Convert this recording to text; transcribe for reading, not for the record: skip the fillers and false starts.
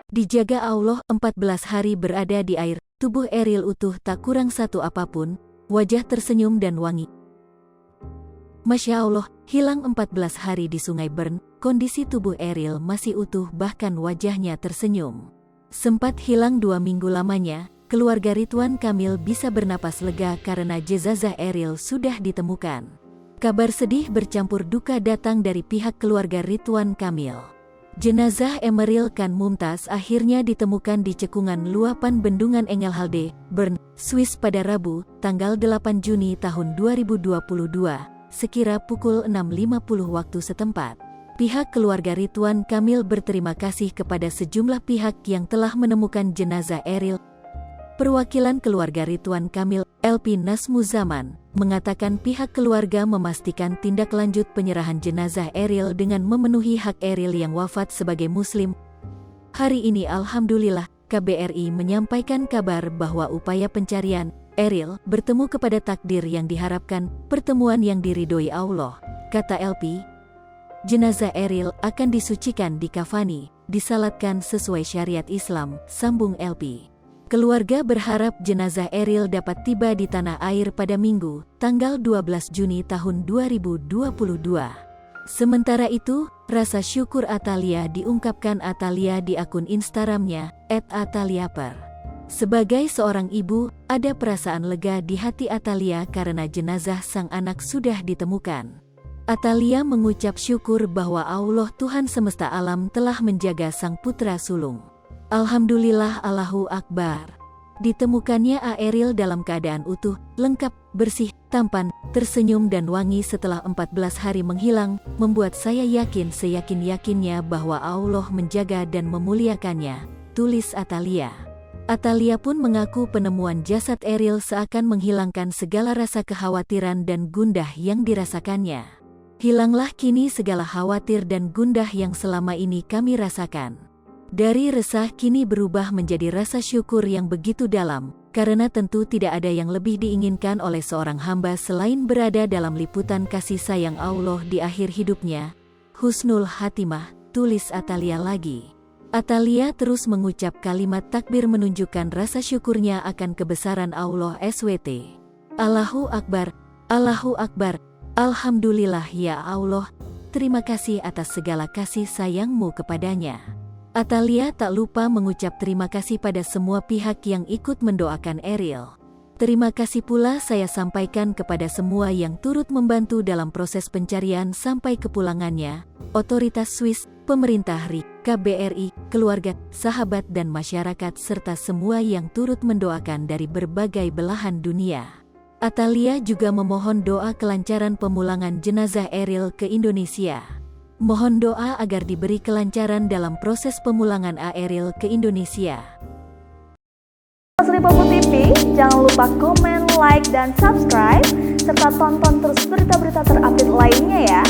Dijaga Allah 14 hari berada di air, tubuh Eril utuh tak kurang satu apapun, wajah tersenyum dan wangi. Masya Allah, hilang 14 hari di Sungai Bern, kondisi tubuh Eril masih utuh bahkan wajahnya tersenyum. Sempat hilang 2 minggu lamanya, keluarga Ridwan Kamil bisa bernapas lega karena jenazah Eril sudah ditemukan. Kabar sedih bercampur duka datang dari pihak keluarga Ridwan Kamil. Jenazah Emeril Khan Mumtaz akhirnya ditemukan di cekungan luapan Bendungan Engelhalde, Bern, Swiss pada Rabu, tanggal 8 Juni tahun 2022, sekira pukul 6.50 waktu setempat. Pihak keluarga Ridwan Kamil berterima kasih kepada sejumlah pihak yang telah menemukan jenazah Eril. Perwakilan keluarga Ridwan Kamil, LP Nasmuzaman, mengatakan pihak keluarga memastikan tindak lanjut penyerahan jenazah Eril dengan memenuhi hak Eril yang wafat sebagai Muslim. Hari ini Alhamdulillah, KBRI menyampaikan kabar bahwa upaya pencarian Eril bertemu kepada takdir yang diharapkan, pertemuan yang diridhoi Allah, kata LP. Jenazah Eril akan disucikan di kafani, disalatkan sesuai syariat Islam, sambung LP. Keluarga berharap jenazah Eril dapat tiba di tanah air pada Minggu, tanggal 12 Juni tahun 2022. Sementara itu, rasa syukur Atalia diungkapkan Atalia di akun Instagramnya, @ataliaper. Sebagai seorang ibu, ada perasaan lega di hati Atalia karena jenazah sang anak sudah ditemukan. Atalia mengucap syukur bahwa Allah Tuhan semesta alam telah menjaga sang putra sulung. Alhamdulillah, Allahu Akbar. Ditemukannya Eril dalam keadaan utuh, lengkap, bersih, tampan, tersenyum dan wangi setelah 14 hari menghilang, membuat saya yakin seyakin-yakinnya bahwa Allah menjaga dan memuliakannya, tulis Atalia. Atalia pun mengaku penemuan jasad Eril seakan menghilangkan segala rasa kekhawatiran dan gundah yang dirasakannya. Hilanglah kini segala khawatir dan gundah yang selama ini kami rasakan. Dari resah kini berubah menjadi rasa syukur yang begitu dalam, karena tentu tidak ada yang lebih diinginkan oleh seorang hamba selain berada dalam liputan kasih sayang Allah di akhir hidupnya. Husnul Hatimah, tulis Atalia lagi. Atalia terus mengucap kalimat takbir menunjukkan rasa syukurnya akan kebesaran Allah SWT. Allahu Akbar, Allahu Akbar, Alhamdulillah ya Allah, terima kasih atas segala kasih sayangmu kepadanya. Atalia tak lupa mengucap terima kasih pada semua pihak yang ikut mendoakan Eril. Terima kasih pula saya sampaikan kepada semua yang turut membantu dalam proses pencarian sampai kepulangannya, otoritas Swiss, pemerintah RI, KBRI, keluarga, sahabat dan masyarakat serta semua yang turut mendoakan dari berbagai belahan dunia. Atalia juga memohon doa kelancaran pemulangan jenazah Eril ke Indonesia. Mohon doa agar diberi kelancaran dalam proses pemulangan Eril ke Indonesia. Lipopo TV, jangan lupa komen, like, dan subscribe, serta tonton terus berita-berita terupdate lainnya ya.